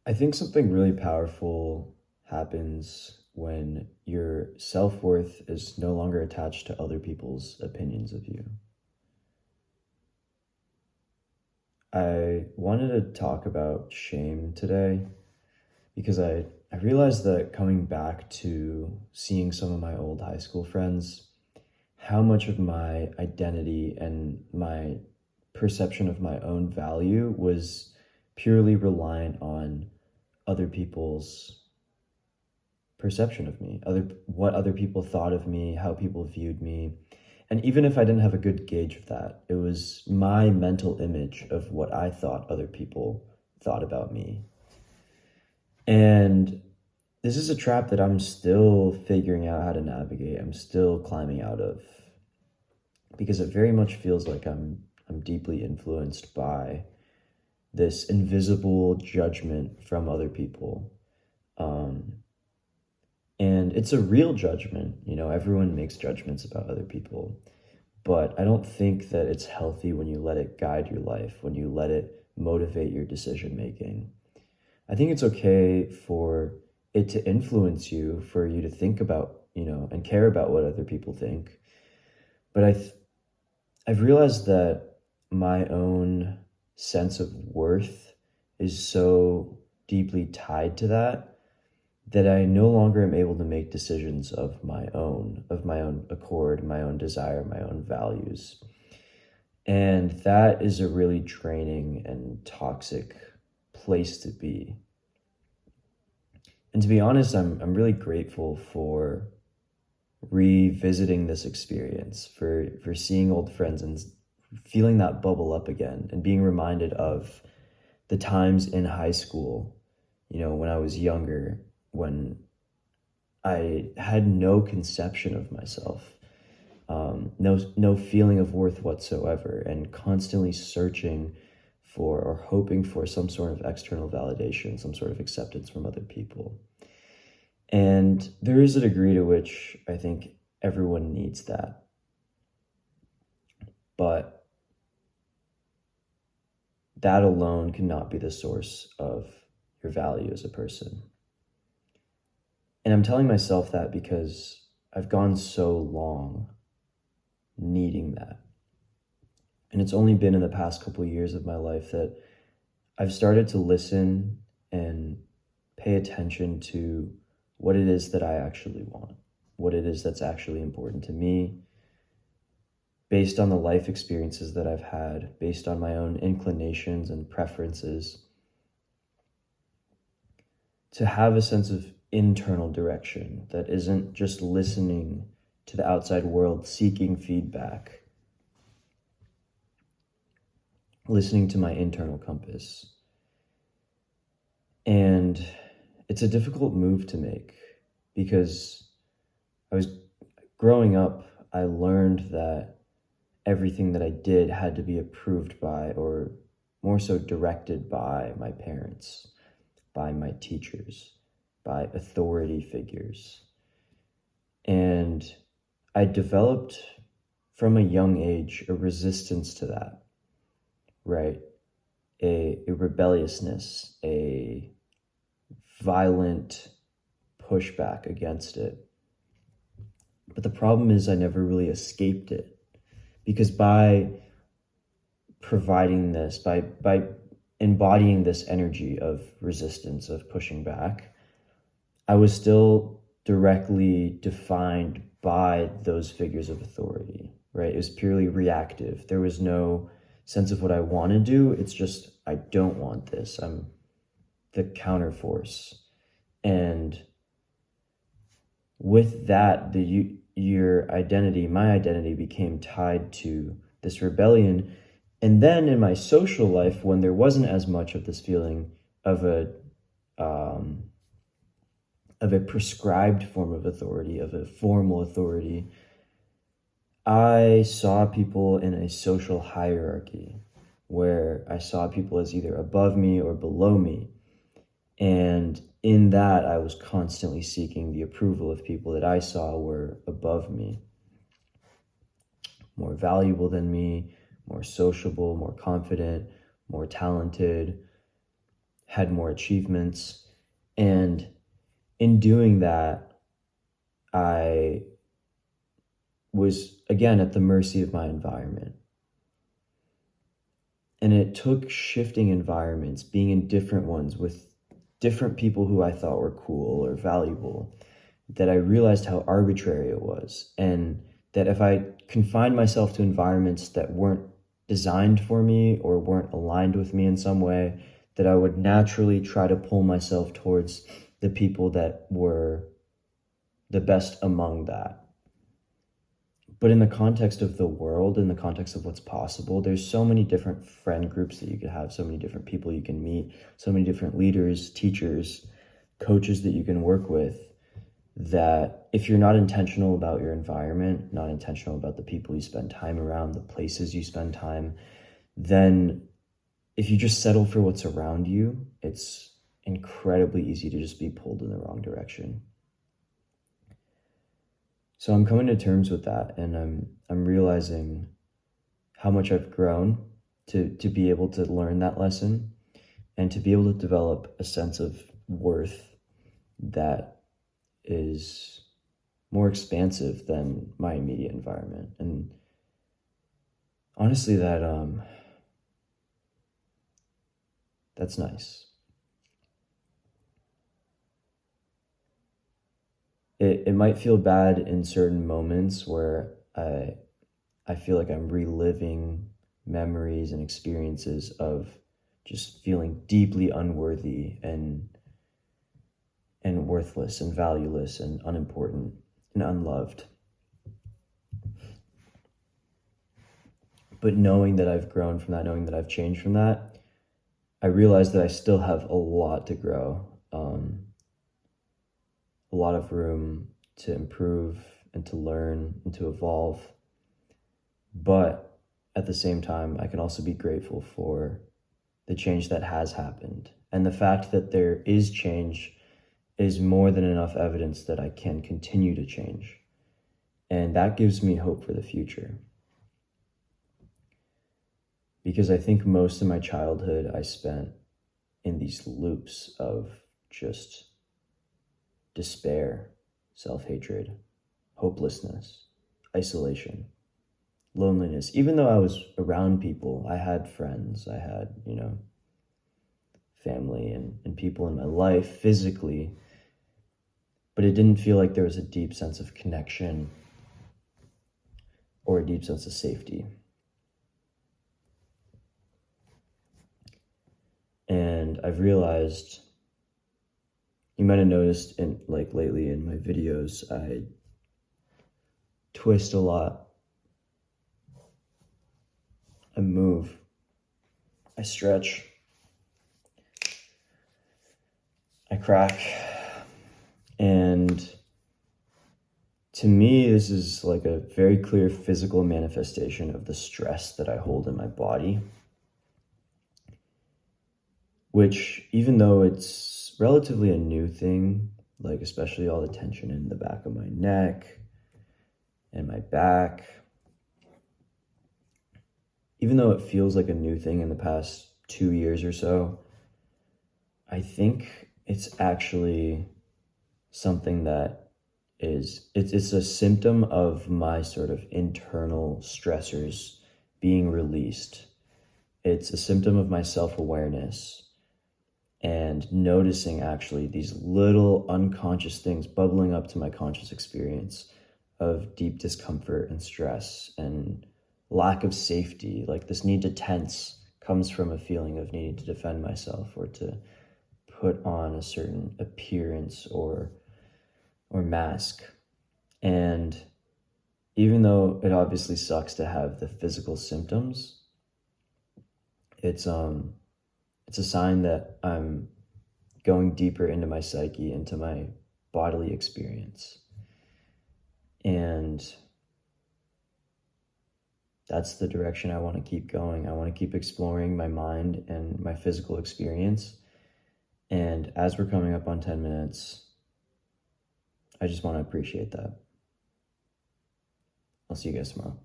I think something really powerful happens when your self-worth is no longer attached to other people's opinions of you. I wanted to talk about shame today because I realized that coming back to seeing some of my old high school friends, how much of my identity and my perception of my own value was purely reliant on other people's perception of me, other what other people thought of me, how people viewed me. And even if I didn't have a good gauge of that, it was my mental image of what I thought other people thought about me. And this is a trap that I'm still figuring out how to navigate. I'm still climbing out of because it very much feels like I'm deeply influenced by this invisible judgment from other people. Um, And it's a real judgment. Everyone makes judgments about other people. But I don't think that it's healthy when you let it guide your life, when you let it motivate your decision making. I think it's okay for it to influence you, for you to think about, and care about what other people think. But I've realized that my own sense of worth is so deeply tied to that I no longer am able to make decisions of my own accord, my own desire, my own values. And that is a really draining and toxic place to be. And to be honest, I'm really grateful for revisiting this experience, for seeing old friends and feeling that bubble up again and being reminded of the times in high school, when I was younger, when I had no conception of myself, no feeling of worth whatsoever, and constantly searching for or hoping for some sort of external validation, some sort of acceptance from other people. And there is a degree to which I think everyone needs that, but that alone cannot be the source of your value as a person. And I'm telling myself that because I've gone so long needing that. And it's only been in the past couple of years of my life that I've started to listen and pay attention to what it is that I actually want, what it is that's actually important to me, based on the life experiences that I've had, based on my own inclinations and preferences, to have a sense of internal direction that isn't just listening to the outside world, seeking feedback, listening to my internal compass. And it's a difficult move to make because I was growing up, I learned that everything that I did had to be approved by, or more so directed by, my parents, by my teachers, by authority figures. And I developed from a young age a resistance to that, right? A rebelliousness, a violent pushback against it. But the problem is I never really escaped it because by providing this, by embodying this energy of resistance, of pushing back, I was still directly defined by those figures of authority, right? It was purely reactive. There was no sense of what I want to do. It's just, I don't want this. I'm the counterforce. And with that, your identity, my identity became tied to this rebellion. And then in my social life, when there wasn't as much of this feeling of um, a prescribed form of authority, of a formal authority, I saw people in a social hierarchy where I saw people as either above me or below me. And in that, I was constantly seeking the approval of people that I saw were above me, more valuable than me, more sociable, more confident, more talented. had more achievements. And in doing that, I was again at the mercy of my environment. And it took shifting environments, being in different ones with different people who I thought were cool or valuable, that I realized how arbitrary it was. And that if I confined myself to environments that weren't designed for me or weren't aligned with me in some way, that I would naturally try to pull myself towards the people that were the best among that. But in the context of the world, in the context of what's possible, there's so many different friend groups that you could have, so many different people you can meet, so many different leaders, teachers, coaches that you can work with, that if you're not intentional about your environment, not intentional about the people you spend time around, the places you spend time, then if you just settle for what's around you, it's incredibly easy to just be pulled in the wrong direction. So I'm coming to terms with that, and I'm realizing how much I've grown to be able to learn that lesson and to be able to develop a sense of worth that is more expansive than my immediate environment. And honestly, that's nice. It might feel bad in certain moments where I feel like I'm reliving memories and experiences of just feeling deeply unworthy and worthless and valueless and unimportant and unloved. But knowing that I've grown from that, knowing that I've changed from that, I realize that I still have a lot to grow, a lot of room to improve and to learn and to evolve. But at the same time, I can also be grateful for the change that has happened. And the fact that there is change is more than enough evidence that I can continue to change. And that gives me hope for the future. Because I think most of my childhood I spent in these loops of just despair, self-hatred, hopelessness, isolation, loneliness. Even though I was around people, I had friends, I had, family and people in my life physically, but it didn't feel like there was a deep sense of connection or a deep sense of safety. And I've realized, you might have noticed lately in my videos, I twist a lot, I move, I stretch, I crack. And to me, this is like a very clear physical manifestation of the stress that I hold in my body, which, even though it's relatively a new thing, like especially all the tension in the back of my neck and my back, even though it feels like a new thing in the past 2 years or so, I think it's actually something that it's a symptom of my sort of internal stressors being released. It's a symptom of my self-awareness and noticing actually these little unconscious things bubbling up to my conscious experience of deep discomfort and stress and lack of safety. Like this need to tense comes from a feeling of needing to defend myself or to put on a certain appearance or mask. And even though it obviously sucks to have the physical symptoms, it's a sign that I'm going deeper into my psyche, into my bodily experience. And that's the direction I want to keep going. I want to keep exploring my mind and my physical experience. And as we're coming up on 10 minutes, I just want to appreciate that. I'll see you guys tomorrow.